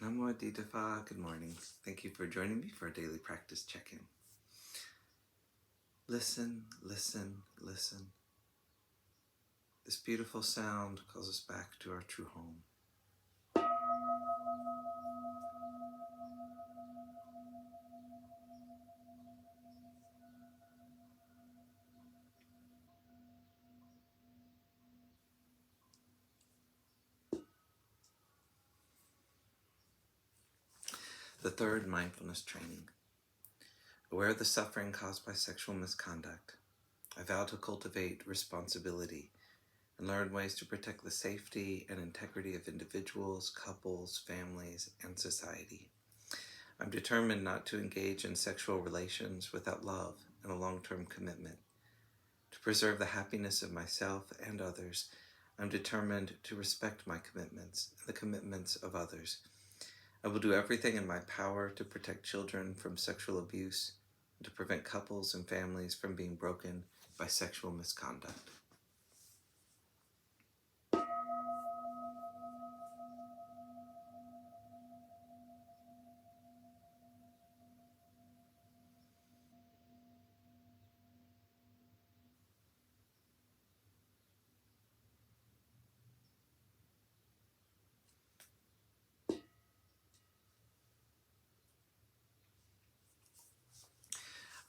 Namo Phat, good morning. Thank you for joining me for a daily practice check-in. Listen, listen, listen. This beautiful sound calls us back to our true home. The third mindfulness training. Aware of the suffering caused by sexual misconduct, I vow to cultivate responsibility and learn ways to protect the safety and integrity of individuals, couples, families, and society. I'm determined not to engage in sexual relations without love and a long-term commitment. To preserve the happiness of myself and others, I'm determined to respect my commitments and the commitments of others. I will do everything in my power to protect children from sexual abuse and to prevent couples and families from being broken by sexual misconduct.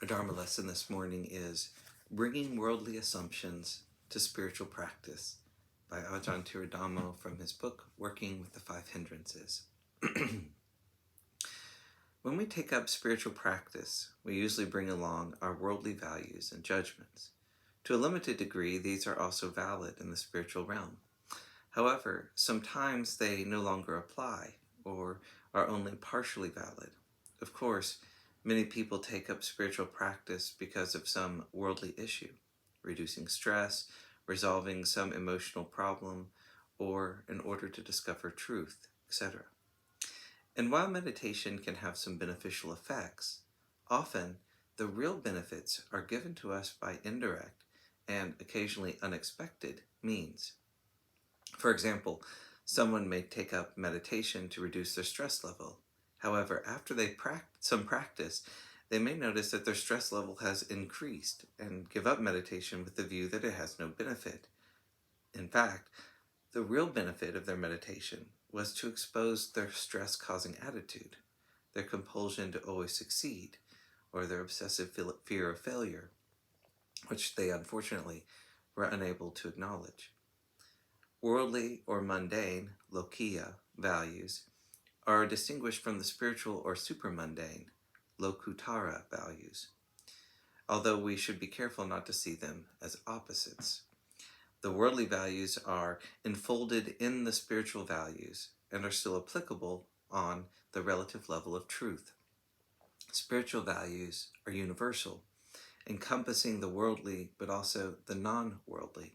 Our Dharma lesson this morning is Bringing Worldly Assumptions to Spiritual Practice by Ajahn Thiradhammo from his book, Working with the Five Hindrances. When we take up spiritual practice, we usually bring along our worldly values and judgments. To a limited degree, these are also valid in the spiritual realm. However, sometimes they no longer apply or are only partially valid. Of course, many people take up spiritual practice because of some worldly issue, reducing stress, resolving some emotional problem, or in order to discover truth, etc. And while meditation can have some beneficial effects, often the real benefits are given to us by indirect and occasionally unexpected means. For example, someone may take up meditation to reduce their stress level. However, after they practice, they may notice that their stress level has increased and give up meditation with the view that it has no benefit. In fact, the real benefit of their meditation was to expose their stress-causing attitude, their compulsion to always succeed, or their obsessive fear of failure, which they unfortunately were unable to acknowledge. Worldly or mundane, lokiya, values are distinguished from the spiritual or supramundane, lokutara, values, although we should be careful not to see them as opposites. The worldly values are enfolded in the spiritual values and are still applicable on the relative level of truth. Spiritual values are universal, encompassing the worldly but also the non-worldly.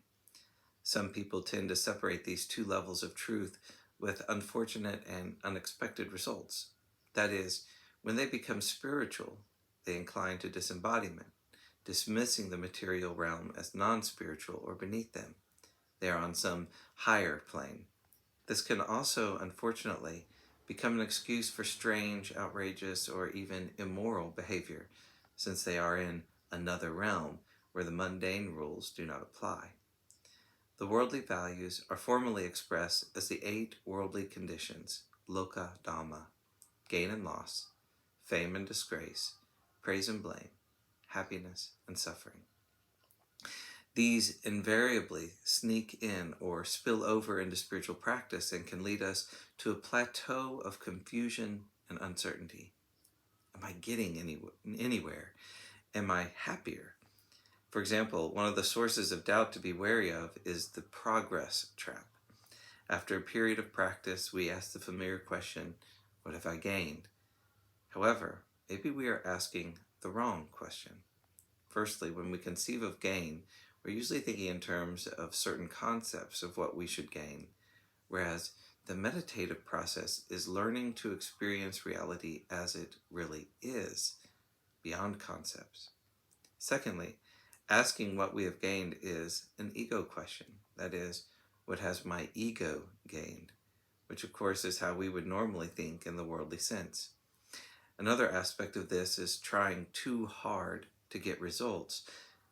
Some people tend to separate these two levels of truth with unfortunate and unexpected results. That is, when they become spiritual, they incline to disembodiment, dismissing the material realm as non-spiritual or beneath them. They are on some higher plane. This can also, unfortunately, become an excuse for strange, outrageous, or even immoral behavior, since they are in another realm where the mundane rules do not apply. The worldly values are formally expressed as the 8 worldly conditions, loka dhamma, gain and loss, fame and disgrace, praise and blame, happiness and suffering. These invariably sneak in or spill over into spiritual practice and can lead us to a plateau of confusion and uncertainty. Am I getting anywhere? Am I happier? For example, one of the sources of doubt to be wary of is the progress trap. After a period of practice, we ask the familiar question, what have I gained? However, maybe we are asking the wrong question. Firstly, when we conceive of gain, we're usually thinking in terms of certain concepts of what we should gain, whereas the meditative process is learning to experience reality as it really is, beyond concepts. Secondly, asking what we have gained is an ego question. That is, what has my ego gained? which of course is how we would normally think in the worldly sense. Another aspect of this is trying too hard to get results.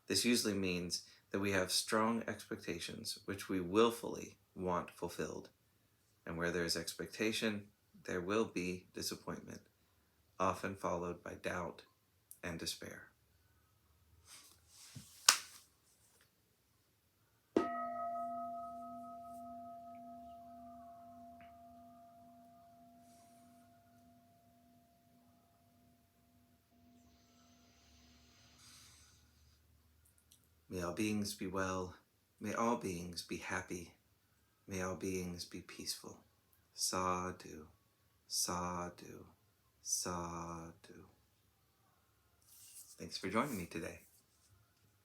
This usually means that we have strong expectations which we willfully want fulfilled. And where there is expectation, there will be disappointment, often followed by doubt and despair. May all beings be well. May all beings be happy. May all beings be peaceful. Sadhu, sadhu, sadhu. Thanks for joining me today.